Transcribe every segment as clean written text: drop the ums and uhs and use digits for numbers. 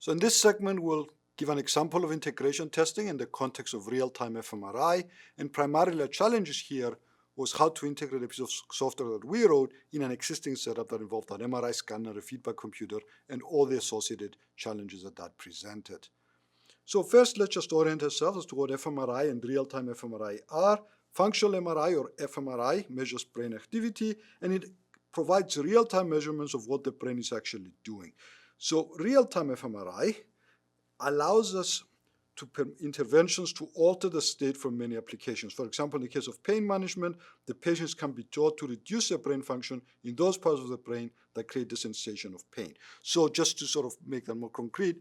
So in this segment, we'll give an example of integration testing in the context of real-time fMRI, and primarily the challenges here was how to integrate a piece of software that we wrote in an existing setup that involved an MRI scanner, a feedback computer, and all the associated challenges that presented. So first, let's just orient ourselves as to what fMRI and real-time fMRI are. Functional MRI, or fMRI, measures brain activity, and it provides real-time measurements of what the brain is actually doing. So real-time fMRI allows us to interventions to alter the state for many applications. For example, in the case of pain management, the patients can be taught to reduce their brain function in those parts of the brain that create the sensation of pain. So just to sort of make that more concrete,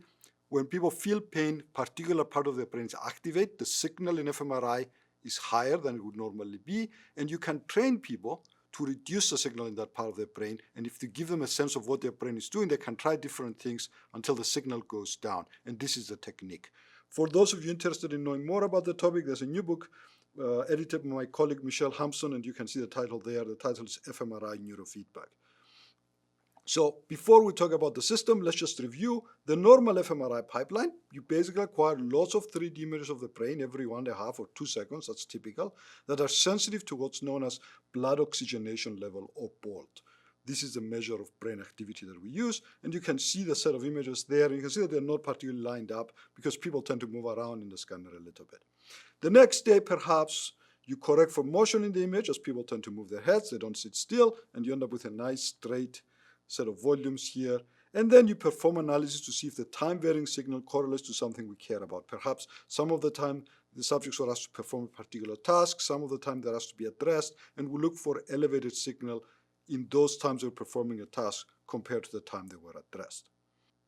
when people feel pain, particular part of their brains activate, the signal in fMRI is higher than it would normally be, and you can train people to reduce the signal in that part of their brain, and if you give them a sense of what their brain is doing, they can try different things until the signal goes down, and this is the technique. For those of you interested in knowing more about the topic, there's a new book edited by my colleague Michelle Hampson, and you can see the title there. The title is fMRI Neurofeedback. So before we talk about the system, let's just review the normal fMRI pipeline. You basically acquire lots of 3D images of the brain every 1.5 or 2 seconds, that's typical, that are sensitive to what's known as blood oxygenation level, or BOLT. This is the measure of brain activity that we use, and you can see the set of images there. You can see that they're not particularly lined up because people tend to move around in the scanner a little bit. The next day, perhaps, you correct for motion in the image as people tend to move their heads, they don't sit still, and you end up with a nice straight set of volumes here. And then you perform analysis to see if the time-varying signal correlates to something we care about. Perhaps some of the time the subjects were asked to perform a particular task, some of the time they're asked to be addressed, and we look for elevated signal in those times they were performing a task compared to the time they were addressed.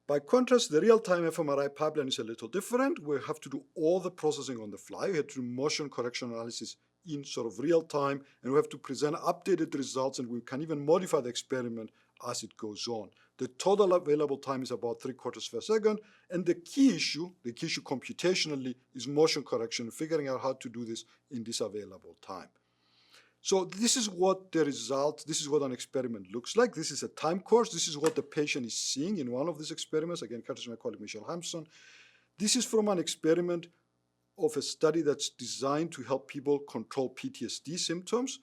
By contrast, the real-time fMRI pipeline is a little different. We have to do all the processing on the fly. We have to do motion correction analysis in sort of real time, and we have to present updated results, and we can even modify the experiment as it goes on. The total available time is about 3/4 of a second, and the key issue computationally, is motion correction, figuring out how to do this in this available time. So this is what the result, this is what an experiment looks like. This is a time course. This is what the patient is seeing in one of these experiments. Again, courtesy of my colleague Michelle Hampson. This is from an experiment of a study that's designed to help people control PTSD symptoms.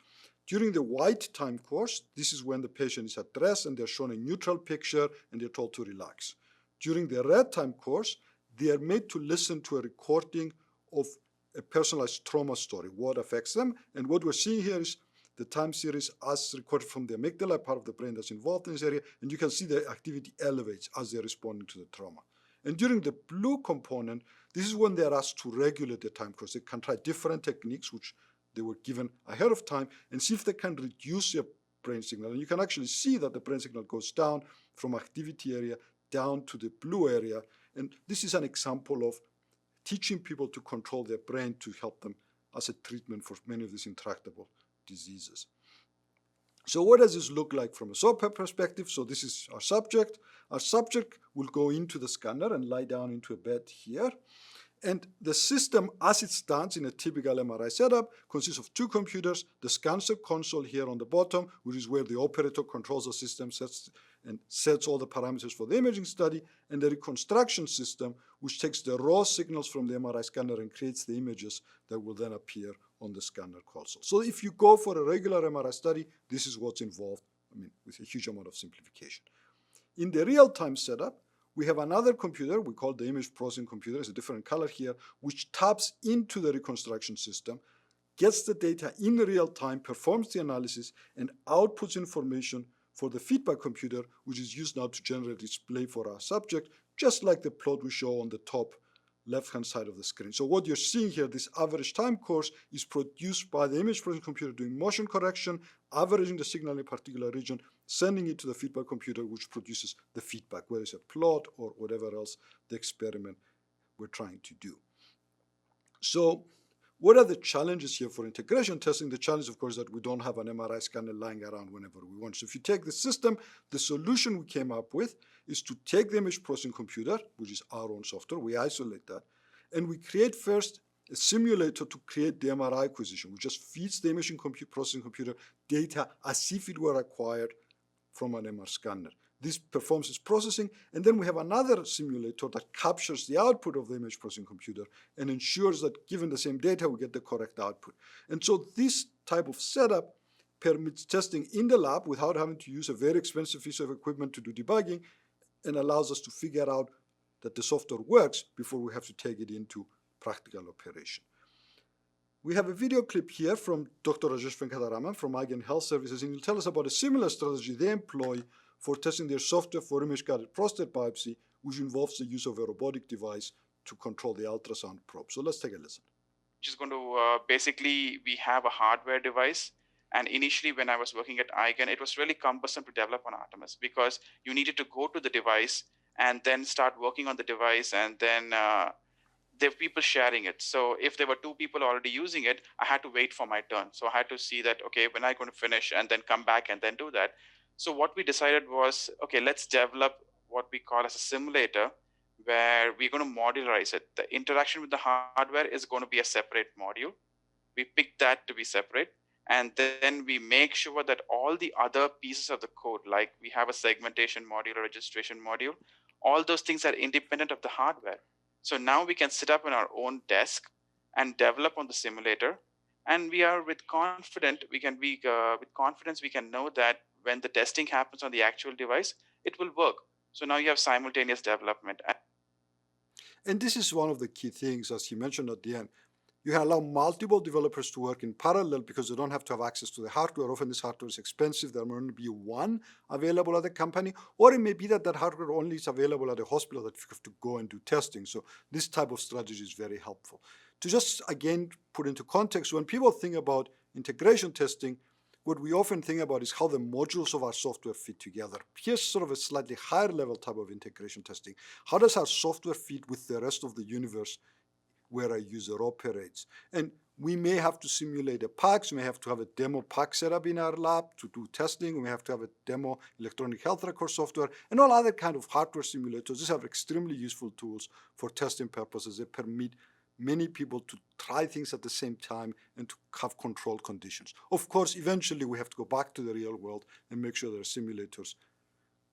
During the white time course, this is when the patient is addressed and they're shown a neutral picture and they're told to relax. During the red time course, they are made to listen to a recording of a personalized trauma story, what affects them. And what we're seeing here is the time series as recorded from the amygdala, part of the brain that's involved in this area, and you can see the activity elevates as they're responding to the trauma. And during the blue component, this is when they're asked to regulate their time course. They can try different techniques, which they were given ahead of time, and see if they can reduce their brain signal. And you can actually see that the brain signal goes down from activity area down to the blue area. And this is an example of teaching people to control their brain to help them as a treatment for many of these intractable diseases. So what does this look like from a software perspective? So this is our subject. Our subject will go into the scanner and lie down into a bed here. And the system, as it stands in a typical MRI setup, consists of 2 computers, the scanner console here on the bottom, which is where the operator controls the system, sets all the parameters for the imaging study, and the reconstruction system, which takes the raw signals from the MRI scanner and creates the images that will then appear on the scanner console. So if you go for a regular MRI study, this is what's involved, with a huge amount of simplification. In the real-time setup, we have another computer, we call the image processing computer, it's a different color here, which taps into the reconstruction system, gets the data in real time, performs the analysis, and outputs information for the feedback computer, which is used now to generate display for our subject, just like the plot we show on the top left-hand side of the screen. So what you're seeing here, this average time course, is produced by the image processing computer doing motion correction, averaging the signal in a particular region, sending it to the feedback computer, which produces the feedback, whether it's a plot or whatever else the experiment we're trying to do. So what are the challenges here for integration testing? The challenge, of course, is that we don't have an MRI scanner lying around whenever we want. So if you take the system, the solution we came up with is to take the image processing computer, which is our own software, we isolate that, and we create first a simulator to create the MRI acquisition, which just feeds the imaging processing computer data as if it were acquired from an MR scanner. This performs its processing, and then we have another simulator that captures the output of the image processing computer and ensures that given the same data, we get the correct output. And so this type of setup permits testing in the lab without having to use a very expensive piece of equipment to do debugging, and allows us to figure out that the software works before we have to take it into practical operation. We have a video clip here from Dr. Rajesh Venkataraman from IGAN Health Services, and he'll tell us about a similar strategy they employ for testing their software for image-guided prostate biopsy, which involves the use of a robotic device to control the ultrasound probe. So let's take a listen. Which is going to basically, we have a hardware device. And initially, when I was working at IGAN, it was really cumbersome to develop on Artemis because you needed to go to the device and then start working on the device, and then there were people sharing it. So if there were 2 people already using it, I had to wait for my turn. So I had to see that, okay, when am I going to finish, and then come back and then do that. So what we decided was, okay, let's develop what we call as a simulator, where we're going to modularize it. The interaction with the hardware is going to be a separate module. We pick that to be separate. And then we make sure that all the other pieces of the code, like we have a segmentation module, a registration module, all those things are independent of the hardware. So now we can sit up on our own desk and develop on the simulator. And we are with confidence, we can know that when the testing happens on the actual device, it will work. So now you have simultaneous development. And this is one of the key things, as he mentioned at the end. You can allow multiple developers to work in parallel because they don't have to have access to the hardware. Often this hardware is expensive. There may only be one available at the company, or it may be that that hardware only is available at a hospital that you have to go and do testing. So this type of strategy is very helpful. To just, again, put into context, when people think about integration testing, what we often think about is how the modules of our software fit together. Here's sort of a slightly higher level type of integration testing. How does our software fit with the rest of the universe where a user operates? And we may have to simulate a PACS, we may have to have a demo PACS set up in our lab to do testing, we may have to have a demo electronic health record software, and all other kind of hardware simulators. These are extremely useful tools for testing purposes. They permit many people to try things at the same time and to have controlled conditions. Of course, eventually we have to go back to the real world and make sure that simulators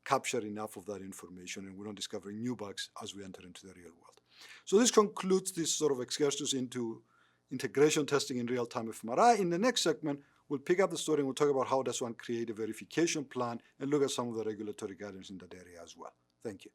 capture enough of that information and we're not discovering new bugs as we enter into the real world. So this concludes this sort of excursus into integration testing in real-time fMRI. In the next segment, we'll pick up the story and we'll talk about how does one create a verification plan and look at some of the regulatory guidance in that area as well. Thank you.